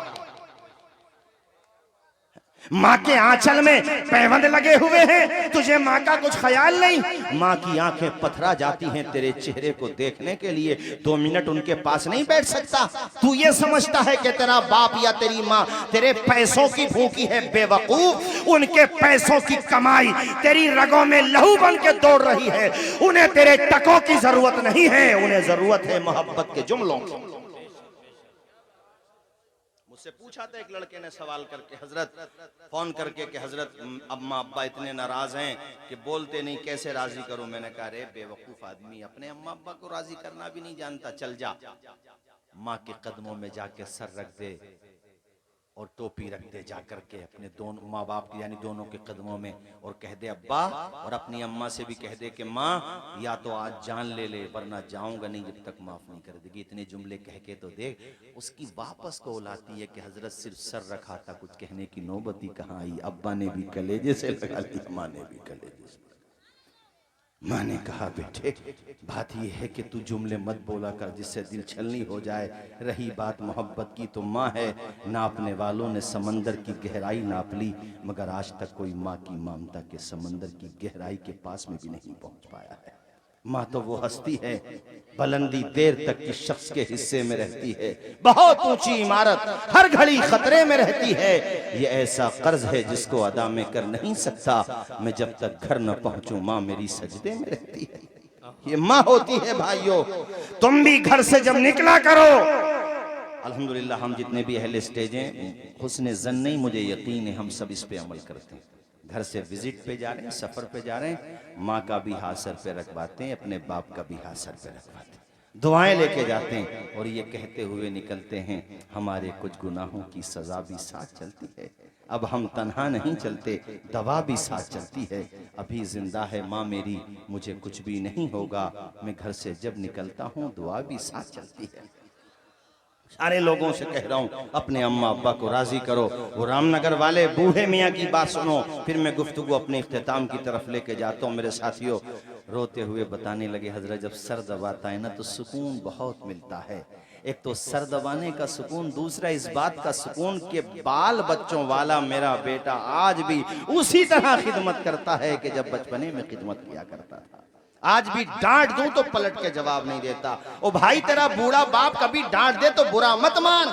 माँ के आंचल में पैबंद लगे हुए हैं, तुझे माँ का कुछ ख्याल नहीं। माँ की आंखें पथरा जाती हैं तेरे चेहरे को देखने के लिए, 2 मिनट उनके पास नहीं बैठ सकता। तू ये समझता है कि तेरा बाप या तेरी माँ तेरे पैसों की भूखी है? बेवकूफ, उनके पैसों की कमाई तेरी रगों में लहू बन के दौड़ रही है। उन्हें तेरे टकों की जरूरत नहीं है, उन्हें जरूरत है मोहब्बत के जुमलों की। मुझसे पूछा था एक लड़के ने सवाल करके, हजरत फोन करके कि हजरत अम्मा अब्बा इतने नाराज हैं कि बोलते नहीं, कैसे राजी करूं? मैंने कहा रे बेवकूफ आदमी, अपने अम्मा अब्बा को राजी करना भी नहीं जानता। चल जा, माँ के कदमों में जाके सर रख दे और टोपी रख दे, जा करके अपने दोनों माँ बाप की यानी दोनों के कदमों में, और कह दे अब्बा, और अपनी अम्मा से भी कह दे कि माँ या तो आज जान ले ले वरना जाऊंगा नहीं जब तक माफ नहीं कर देगी। इतने जुमले कह के तो देख, उसकी वापस को लाती है कि हजरत सिर्फ सर रखा था, कुछ कहने की नौबत ही कहाँ आई। अब्बा ने भी कलेजे से लगा लिया, माँ ने भी कलेजे से। माँ ने कहा बेटे, बात यह है कि तू जुमले मत बोला कर जिससे दिल छलनी हो जाए। रही बात मोहब्बत की तो माँ है, नापने वालों ने समंदर की गहराई नाप ली, मगर आज तक कोई माँ की ममता के समंदर की गहराई के पास में भी नहीं पहुंच पाया है। माँ तो वो हस्ती है, बुलंदी देर तक किस शख्स के हिस्से में रहती है, बहुत ऊंची इमारत हर घड़ी खतरे में रहती है। ये ऐसा कर्ज है जिसको अदा में कर नहीं सकता, मैं जब तक घर न पहुंचूं माँ मेरी सजदे में रहती है। ये माँ होती है भाइयों। तुम भी घर से जब निकला करो, अल्हम्दुलिल्लाह हम जितने भी अहले स्टेज हैं, हुस्ने ज़न नहीं, मुझे यकीन है हम सब इस पे अमल करते हैं। घर से विजिट पे जा रहे हैं, सफर पे जा रहे हैं, माँ का भी हाथ सर पे रखवाते हैं, अपने बाप का भी हाथ सर पे रखवाते हैं, दुआएं लेके जाते हैं और ये कहते हुए निकलते हैं हमारे कुछ गुनाहों की सजा भी साथ चलती है। अब हम तन्हा नहीं चलते, दवा भी साथ चलती है। अभी जिंदा है माँ मेरी, मुझे कुछ भी नहीं होगा, मैं घर से जब निकलता हूँ दुआ भी साथ चलती है। सारे लोगों से कह रहा हूँ अपने अम्मा अब्बा को राजी करो। वो रामनगर वाले बूढ़े मियाँ की बात सुनो, फिर मैं गुफ्तगू अपने इख्तिताम की तरफ लेके जाता हूँ। मेरे साथियों रोते हुए बताने लगे, हजरत जब सर दबाता है ना तो सुकून बहुत मिलता है। एक तो सर दबाने का सुकून, दूसरा इस बात का सुकून कि बाल बच्चों वाला मेरा बेटा आज भी उसी तरह खिदमत करता है कि जब बचपने में खिदमत किया करता था। आज भी डांट दूं तो पलट के जवाब नहीं देता। ओ भाई, तेरा बूढ़ा बाप कभी डांट दे तो बुरा मत मान,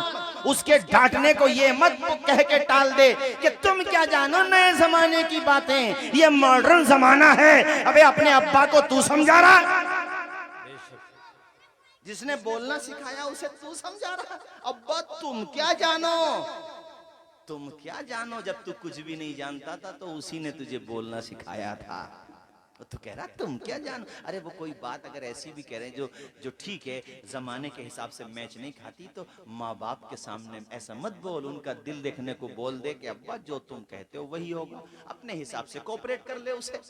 उसके डांटने को ये मत कह के टाल दे कि तुम क्या जानो नए जमाने की बातें, ये मॉडर्न जमाना है। अबे अपने अब्बा को तू समझा रहा, जिसने बोलना सिखाया उसे तू समझा रहा। अब्बा तुम क्या जानो, तुम क्या जानो, जब तू कुछ भी नहीं जानता था तो उसी ने तुझे बोलना सिखाया था। तो कह रहा तुम क्या जानो। अरे वो कोई बात अगर ऐसी भी कह रहे हैं जो ठीक है, जमाने के हिसाब से मैच नहीं खाती, तो माँ बाप के सामने ऐसा मत बोल, उनका दिल देखने को बोल दे कि अब्बा जो तुम कहते हो वही होगा, अपने हिसाब से कोऑपरेट कर ले उसे।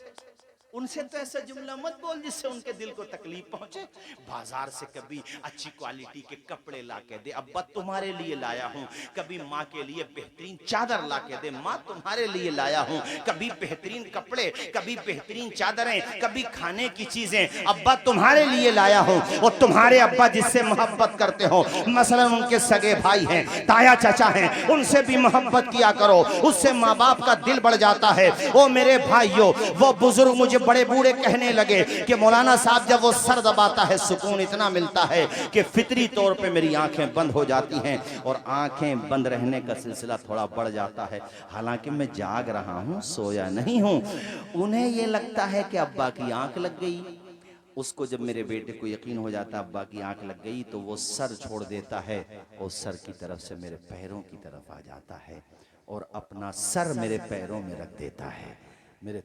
उनसे तो ऐसा जुमला मत बोल जिससे उनके दिल को तकलीफ पहुंचे। बाजार से कभी अच्छी क्वालिटी के कपड़े ला के दे, अब्बा तुम्हारे लिए लाया हूँ। कभी माँ के लिए बेहतरीन चादर ला के दे, माँ तुम्हारे लिए लाया हूँ। कभी बेहतरीन कपड़े, कभी बेहतरीन चादरें, कभी खाने की चीजें, अब्बा तुम्हारे लिए लाया हूँ। और तुम्हारे अब्बा जिससे मोहब्बत करते हो, मसलन उनके सगे भाई हैं, ताया चाचा हैं, उनसे भी मोहब्बत किया करो, उससे माँ बाप का दिल बढ़ जाता है। ओ मेरे भाइयों, वो बुजुर्ग मुझे बड़े बूढ़े कहने लगे कि मौलाना साहब जब वो सर दबाता है सुकून इतना मिलता है कि फितरी तौर पे मेरी आंखें बंद हो जाती हैं और आंखें बंद रहने का सिलसिला थोड़ा बढ़ जाता है। हालांकि मैं जाग रहा हूं, सोया नहीं हूं। उन्हें ये लगता है कि अब्बा की आंख लग गई। उसको जब मेरे बेटे को यकीन हो जाता अब्बा की आंख लग गई तो वो सर छोड़ देता है और सर की तरफ से मेरे पैरों की तरफ आ जाता है और अपना सर मेरे पैरों में रख देता है, मेरे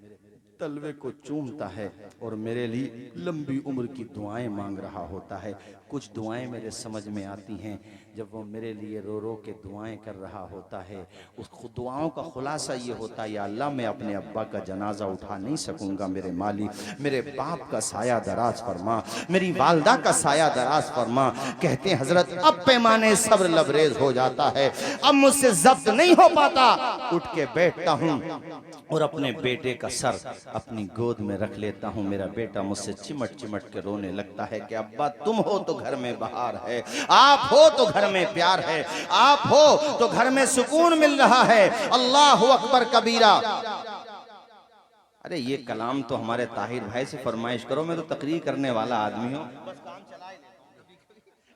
तलवे को चूमता है और मेरे लिए लंबी उम्र की दुआएं मांग रहा होता है। कुछ दुआएं मेरे समझ में आती हैं जब वो मेरे लिए रो रो के दुआएं कर रहा होता है। उस दुआओं का खुलासा ये होता है, या अल्लाह मैं अपने अब्बा का जनाजा उठा नहीं सकूंगा, मेरे मालिक मेरे बाप का साया दराज फरमा, मेरी वालदा का साया दराज फरमा। कहते हैं हजरत अब पैमाने सब्र लबरेज हो जाता है, अब मुझसे जब्त नहीं हो पाता। उठ के बैठता हूँ और अपने बेटे का सर अपनी गोद में रख लेता हूँ। मेरा बेटा मुझसे चिमट चिमट के रोने लगता है कि अब्बा तुम हो तो घर में बहार है, आप हो तो घर में प्यार है, आप हो तो घर में सुकून मिल रहा है। अल्लाहु अकबर कबीरा। अरे ये कलाम तो हमारे ताहिर भाई से फरमाइश करो, मैं तो तकरीर करने वाला आदमी हूँ।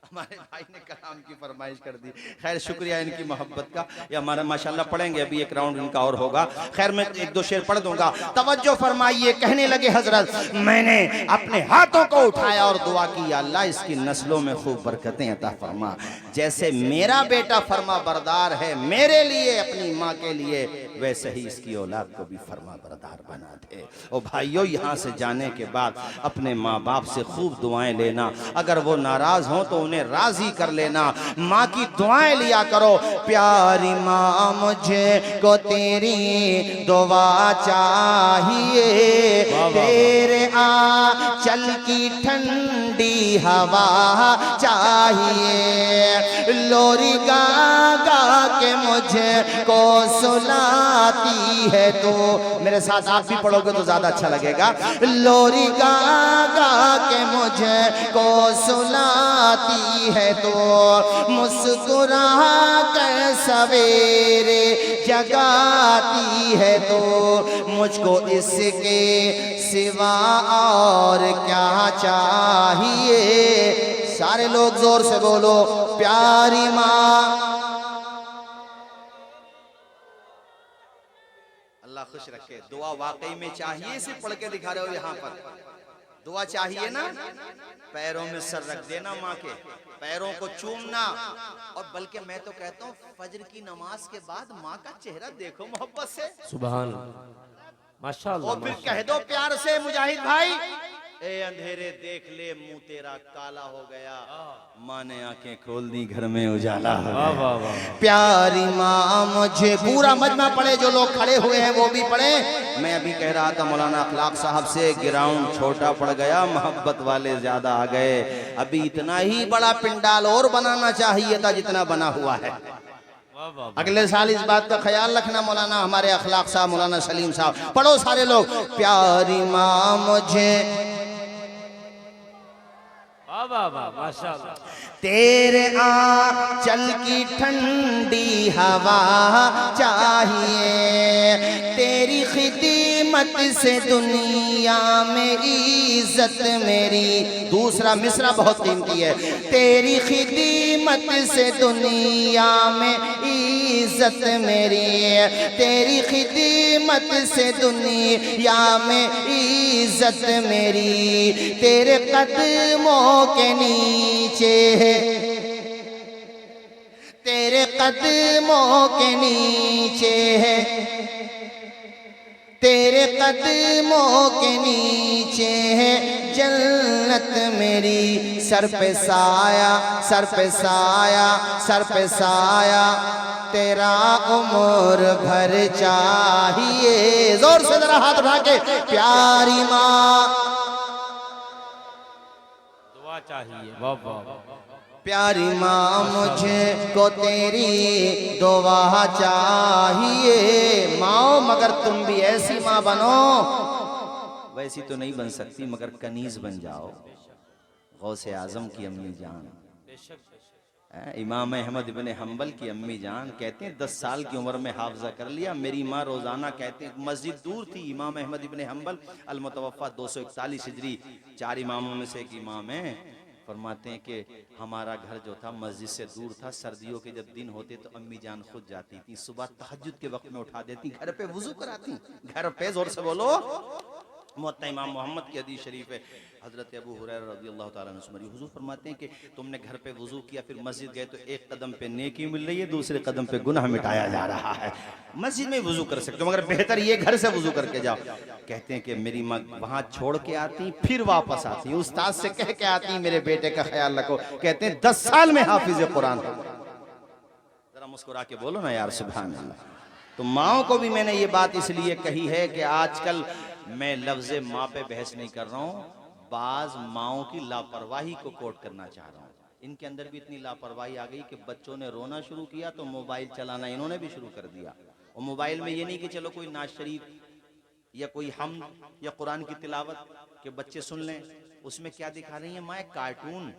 हमारे भाई ने कलाम की फरमाइश कर दी। खैर शुक्रिया इनकी मोहब्बत का। ये हमारा माशाल्लाह पढ़ेंगे, अभी एक राउंड इनका और होगा। खैर मैं एक दो शेर पढ़ दूंगा, तवज्जो फरमाइए। कहने लगे हजरत मैंने अपने हाथों को उठाया और दुआ की, या अल्लाह इसकी नस्लों में खूब बरकतें अता फरमा। जैसे मेरा बेटा फरमा बरदार है मेरे लिए अपनी माँ के लिए, वैसे ही इसकी औलाद को भी फरमा बरदार बना दे। और भाइयों यहाँ से जाने के बाद अपने माँ बाप से खूब दुआएं लेना, अगर वो नाराज हो तो उन्हें राजी कर लेना। माँ की दुआएं लिया करो। प्यारी माँ मुझे को तेरी दुआ चाहिए, तेरे आंचल की ठंडी हवा चाहिए, लोरी गा गा के मुझे को सुलाती है तो। मेरे साथ आप भी पढ़ोगे तो ज्यादा अच्छा लगेगा। लोरी गा गा के मुझे को सुलाती है तो, मुस्कुरा कर सवेरे जगाती है तो, मुझको इसके सिवा और क्या चाहिए। सारे लोग जोर से बोलो प्यारी माँ। अल्लाह खुश रखे। दुआ वाकई में चाहिए, इसे पढ़ के दिखा रहे हो यहाँ पर। दुआ चाहिए ना, पैरों में सर रख देना, माँ के पैरों को चूमना। और बल्कि मैं तो कहता हूँ फजर की नमाज के बाद माँ का चेहरा देखो मोहब्बत से। सुभान माशाअल्लाह। और फिर कह दो प्यार से मुजाहिद भाई, ए अंधेरे देख ले मुंह तेरा काला हो गया, माँ ने आंखें खोल दी घर में उजाला हो गया। प्यारी माँ मुझे। पूरा मजमा पढ़े, जो लोग खड़े हुए हैं वो भी पढ़े। मैं अभी कह रहा था मौलाना अखलाक साहब से, ग्राउंड छोटा पड़ गया, मोहब्बत वाले ज्यादा आ गए। अभी इतना ही बड़ा पिंडाल और बनाना चाहिए था जितना बना हुआ है। अगले साल इस बात का ख्याल रखना। मौलाना हमारे अखलाक साहब, मौलाना सलीम साहब, पढ़ो सारे लोग। प्यारी माँ मुझे माशाअल्लाह, तेरे आंचल की ठंडी हवा चाहिए, तेरी खिदमत से दुनिया में इज्जत मेरी। दूसरा मिसरा बहुत कीमती है। तेरी खिदमत से दुनिया में इज्जत मेरी, तेरी खिदमत से दुनिया में इज्जत मेरी, तेरे कदमों के नीचे, तेरे कदमों के नीचे है, तेरे कदमों के नीचे है जन्नत मेरी। सर पे साया, सर पे साया, सर पे साया, तेरा उम्र भर चाहिए। जोर से जरा हाथ उठा के। प्यारी माँ दुआ चाहिए। वाह वाह। प्यारी माँ मुझे को तेरी दुआ चाहिए। माँ मगर तुम भी ऐसी माँ बनो, वैसी तो नहीं बन सकती मगर कनीज बन जाओ, गौसे आजम की अम्मी जान। इमाम अहमद इब्ने हम्बल की अम्मी जान कहते हैं 10 साल की उम्र में हाफजा कर लिया। मेरी माँ रोजाना कहते हैं, मस्जिद दूर थी, इमाम अहमद इब्ने हम्बल अल मुतवफ़ा 241 हिजरी, 4 इमामों में से एक इमाम है। फरमाते हैं कि हमारा घर जो था मस्जिद से दूर था। सर्दियों के जब दिन होते तो अम्मी जान खुद जाती थी, सुबह तहज्जुद के वक्त में उठा देती, घर पे वुजू कराती। घर पे, जोर से बोलो। मुअत्ता इमाम मोहम्मद की हदीस शरीफ है, हजरत अबू हुरैरा रज़ियल्लाहु ताला अन्हु से मरवी, हुजूर फरमाते हैं कि तुमने घर पे वुजू किया, फिर मस्जिद गए तो एक कदम पे नेकी मिल रही है, दूसरे कदम पे गुनाह मिटाया जा रहा है। मस्जिद में वुजू कर सकते हो, मगर बेहतर ये घर से वुजू करके जाओ। कहते हैं कि मेरी माँ वहां छोड़ के आती, फिर वापस आती, उस्ताद से कह के आती, मेरे बेटे का ख्याल रखो। कहते हैं 10 साल में हाफिज कुरान। जरा मुस्कुरा के बोलो ना यार सुभान अल्लाह। तो माओ को भी मैंने ये बात इसलिए कही है कि आजकल मैं लफ्ज़ माँ पे बहस नहीं कर रहा हूँ, बाज माओ की लापरवाही को कोट करना चाह रहा हूँ। इनके अंदर भी इतनी लापरवाही आ गई कि बच्चों ने रोना शुरू किया तो मोबाइल चलाना इन्होंने भी शुरू कर दिया। और मोबाइल में ये नहीं कि चलो कोई नाज शरीफ या कोई हम या कुरान की तिलावत के बच्चे सुन लें, उसमें क्या दिखा रही है माँ? कार्टून।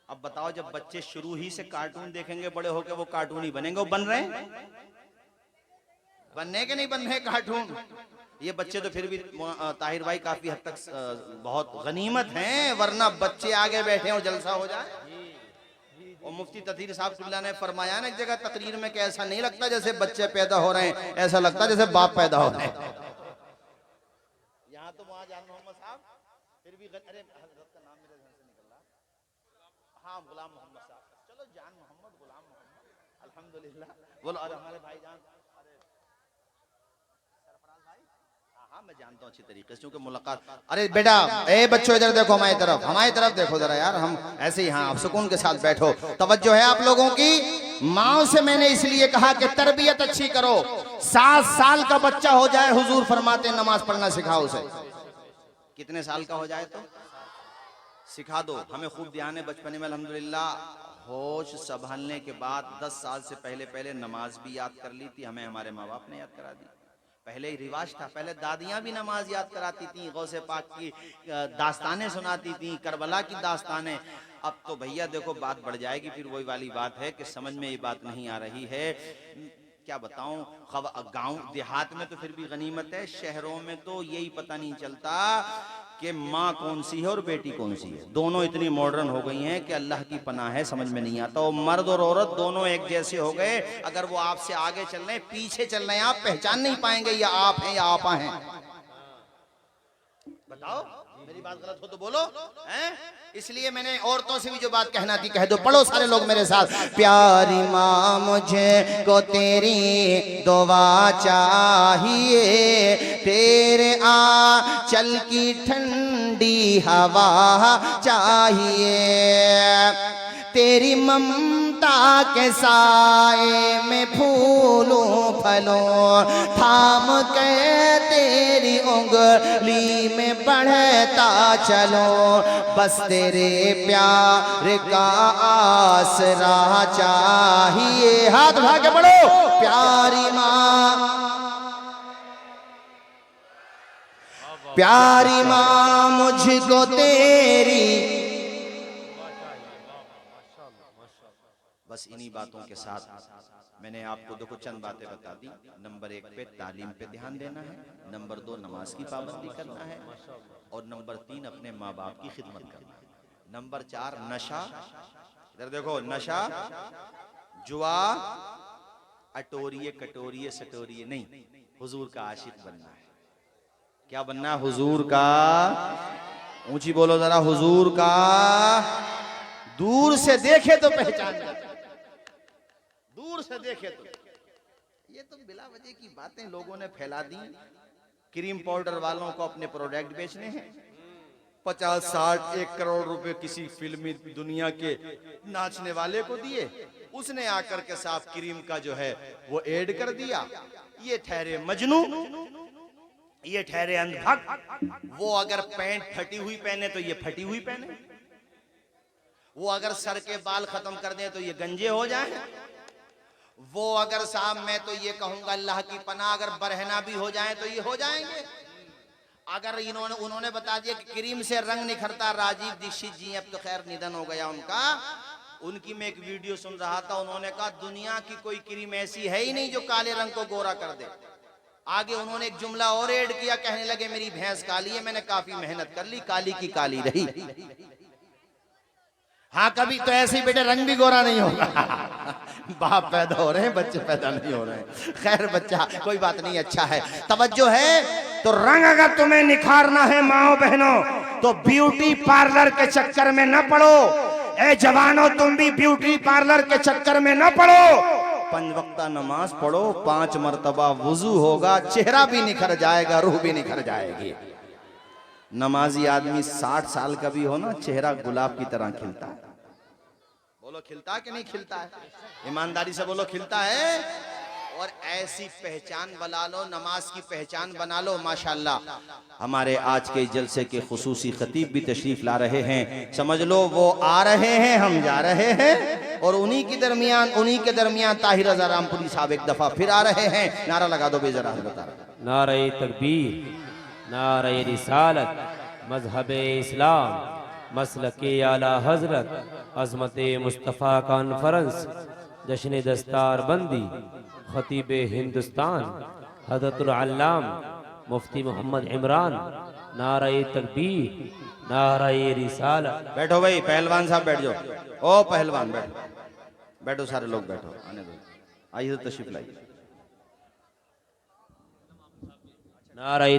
अब बताओ, जब बच्चे शुरू ही से कार्टून देखेंगे, बड़े होकर वो कार्टून ही बनेंगे। वो बन रहे हैं, बनने के नहीं बन रहे कार्टून। ये बच्चे तो फिर भी ताहिर भाई काफी हद तक बहुत गनीमत हैं, वरना बच्चे आगे बैठे हो जलसा हो जाए। और मुफ्ती तथीर साहब ने फरमाया ना एक जगह तकरीर में कि ऐसा नहीं लगता जैसे बच्चे पैदा हो रहे हैं, ऐसा लगता जैसे बाप पैदा हो रहे हैं। यहाँ तो वहां जान मोहम्मद साहब फिर भी, अरे हजरत का नाम मेरे ध्यान से निकल रहा। हाँ, गुलाम मोहम्मद साहब, चलो जान मोहम्मद, गुलाम मोहम्मद, अल्हम्दुलिल्लाह बोलो। और हमारे भाईजान, हाँ मैं जानता हूँ अच्छी तरीके से, क्योंकि मुलाकात। अरे बेटा, ए बच्चों इधर देखो, हमारी तरफ देखो जरा यार, हम ऐसे ही, हाँ आप सुकून के साथ बैठो। तवज्जो है आप लोगों की। माँ से मैंने इसलिए कहा कि तरबियत अच्छी करो। 7 साल का बच्चा हो जाए, हुजूर फरमाते नमाज पढ़ना सिखाओ उसे। कितने साल का हो जाए तो सिखा दो। हमें खूब ध्यान है, बचपन में अल्हम्दुलिल्लाह होश संभालने के बाद 10 साल से पहले नमाज भी याद कर ली थी। हमें हमारे माँ बाप ने याद करा दी। पहले ही रिवाज था, पहले दादियां भी नमाज याद कराती थी, गौसे पाक की दास्तानें सुनाती थी, करबला की दास्तानें। अब तो भैया देखो बात बढ़ जाएगी, फिर वही वाली बात है कि समझ में ये बात नहीं आ रही है। क्या बताऊं, गांव देहात में तो फिर भी गनीमत है, शहरों में तो यही पता नहीं चलता कि माँ कौन सी है और बेटी कौन सी है। दोनों इतनी मॉडर्न हो गई हैं कि अल्लाह की पनाह है, समझ में नहीं आता। और मर्द और औरत दोनों एक जैसे हो गए। अगर वो आपसे आगे चल रहे हैं, पीछे चल रहे हैं, आप पहचान नहीं पाएंगे या आप हैं या आपा हैं। बताओ, मेरी बात गलत हो तो बोलो हैं? इसलिए मैंने औरतों से भी जो बात कहना थी कह दो। पढ़ो सारे लोग मेरे साथ। प्यारी माँ मुझे को तेरी दुआ चाहिए, तेरे आंचल की ठंडी हवा चाहिए, तेरी ममता के साए में फूलों फलों थाम के तेरी उंगली में बढ़ता चलो, बस तेरे प्यार का आसरा चाहिए। हाथ उठा के पढ़ो। प्यारी माँ, प्यारी माँ मुझको तेरी। बस इन्हीं बातों के साथ मैंने आपको देखो चंद बातें बता दी। नंबर 1 पे तालीम पे ध्यान देना है, नंबर 2 नमाज की पाबंदी करना है, और नंबर 3 अपने माँ बाप की खिदमत करना है। नंबर 4 नशा, इधर देखो, नशा जुआ अटोरिए कटोरिए सटोरिए नहीं, हुजूर का आशिक बनना है। क्या बनना है? हुजूर का। ऊंची बोलो जरा, हुजूर का। दूर से देखे तो पहचान जाए, दूर से देखे तो। ये तो बिला वजह की बातें लोगों ने फैला दी। क्रीम पाउडर वालों को अपने प्रोडक्ट बेचने हैं, 50, 60, 1 करोड़ रुपए किसी फिल्मी दुनिया के नाचने वाले को दिए, उसने आकर के साफ क्रीम का जो है वो ऐड कर दिया। ये ठहरे मजनू, ये ठहरे अंधभक्त। वो अगर पैंट फटी हुई पहने तो ये फटी हुई पहने, वो अगर सर के बाल खत्म कर दे तो ये गंजे हो जाए, वो अगर साहब मैं तो ये कहूंगा अल्लाह की पनाह अगर बरहना भी हो जाए तो ये हो जाएंगे। अगर उन्होंने बता दिया कि क्रीम से रंग निखरता, राजीव दीक्षित जी अब तो खैर निधन हो गया उनका, उनकी मैं एक वीडियो सुन रहा था, उन्होंने कहा दुनिया की कोई क्रीम ऐसी है ही नहीं जो काले रंग को गोरा कर दे। आगे उन्होंने एक जुमला और ऐड किया, कहने लगे मेरी भैंस काली है, मैंने काफी मेहनत कर ली, काली की काली रही। हाँ कभी तो ऐसे ही बेटे रंग भी गोरा नहीं होगा। बाप पैदा हो रहे हैं, बच्चे पैदा नहीं हो रहे हैं। खैर बच्चा कोई बात नहीं, अच्छा है। तवज्जो है तो रंग अगर तुम्हें निखारना है माओ बहनों, तो ब्यूटी पार्लर के चक्कर में न पड़ो। ए जवानों, तुम भी ब्यूटी पार्लर के चक्कर में न पड़ो। 5 वक्ता नमाज पढ़ो, 5 मर्तबा वुजू होगा, चेहरा भी निखर जाएगा, रूह भी निखर जाएगी। नमाजी आदमी 60 साल का भी हो ना, चेहरा गुलाब की तरह खिलता है। बोलो खिलता है कि नहीं खिलता है? ईमानदारी से बोलो खिलता है। और ऐसी पहचान बना लो, नमाज की पहचान बना लो। माशाल्लाह हमारे आज के जलसे के खुसूसी खतीब भी तशरीफ ला रहे हैं। समझ लो वो आ रहे हैं, हम जा रहे हैं, और उन्हीं के दरमियान ताहिर रज़ा रामपुरी साहब एक दफा फिर आ रहे हैं। नारा लगा दो बेजरा बता रहा। नारे तकबीर, नारे रिसालत, मजहब इस्लाम, मसलके आला हजरत, अजमत मुस्तफ़ा कॉन्फ्रेंस, जश्न दस्तार बंदी, खतीब हिंदुस्तान हज़रतुल अल्लाम मुफ्ती मोहम्मद इमरान। नारे तकबीर, नारे रिसालत। बैठो भाई, पहलवान साहब बैठ जाओ। ओ पहलवान बैठो, बैठो सारे लोग बैठो, आने दो, आइए तो तशरीफ लाइए। नारे